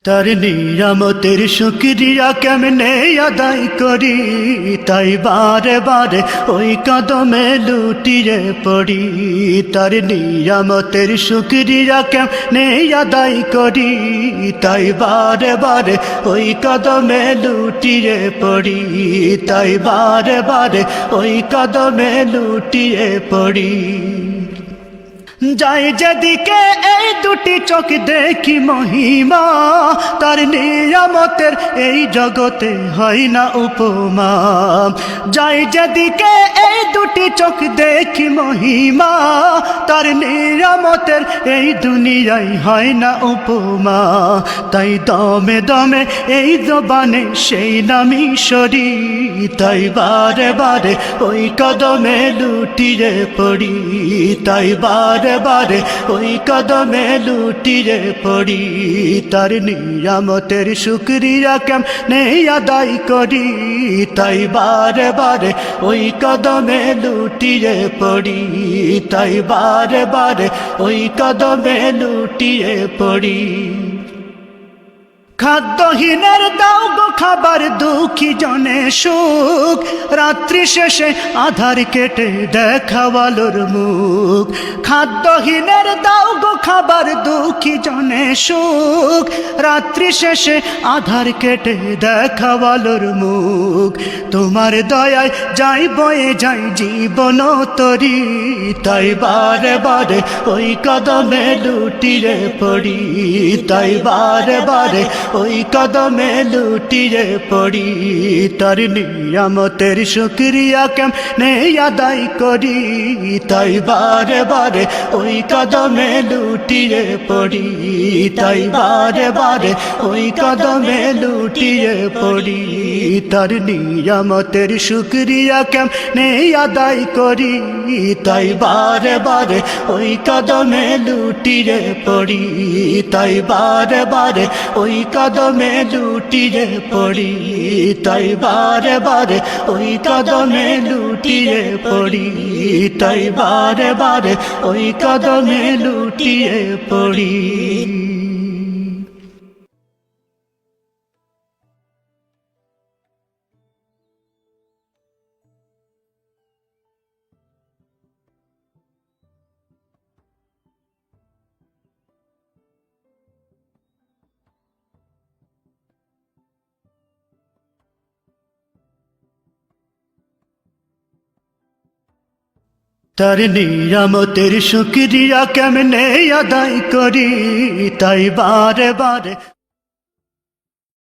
তার নিয়ামতের শুকরিয়া কেমনে আদায় করি, তাই বারে বারে ওই কদমে লুটিয়ে পড়ি। তার নিয়ামতের শুকরিয়া কেমনে আদায় করি, তাই বারে বারে ওই কদমে লুটিয়ে পড়ি। তাই বারে বারে ওই কদমে লুটিয়ে পড়ি। যাই যেদিকে এই দুটি চোখ দেখি মহিমা, তার নিয়ামতের এই জগতে হয় না উপমা। যাই যেদিকে এই দুটি চোখ দেখি মহিমা, তার নিয়ামতের এই দুনিয়ায় হয় না উপমা। তাই দমে দমে এই জবানে সেই নামি সরি, তাই বারে বারে ওই কদমে লুটিয়ে পড়ি। তাই বারে বারে ওই কদমে লুটিয়ে পড়ি। তার নিয়ামতের শুকরিয়া কেমনে আদায় করি, তাই বারে বারে ওই কদমে লুটিয়ে পড়ি। তাই বারে বারে ওই কদমে লুটিয়ে পড়ি। খাদ্যহীনের দাও গো খাবার, দুঃখী জনে সুখ, রাত্রি শেষে আধার কেটে দেখাওয়ালোর মুখ। খাদ্যহীনের দাও গো খাবার, দুঃখী জনে সুখ, রাত্রি শেষে আধার কেটে দেখাওয়ালোর মুখ। তোমার দয়ায় যাই বয়ে যাই জীবন তরি, তাই বারে বারে ওই কদমে লুটিয়ে পড়ি। তাই বারে বারে ওই কদমে লুটিয়ে পড়ি। তার নিয়ামতের শুকরিয়া কেমনে আদায় করি, তাই বারে বারে ওই কদমে লুটিয়ে পড়ি। তাই বারে বারে ওই কদমে লুটিয়ে পড়ি। তার নিয়ামতের শুকরিয়া কেমনে আদায় করি, তাই বারে বারে ওই কদমে লুটিয়ে পড়ি। তাই বারে বারে ওই কদমে লুটিয়ে পড়ি। তাই বারে বারে ওই কদমে লুটিয়ে পড়ি। তাই বারে বারে ওই কদমে লুটিয়ে পড়ি। তার নিয়ামতের শুকরিয়া কেমনে আদায় করি, তাই বারে বারে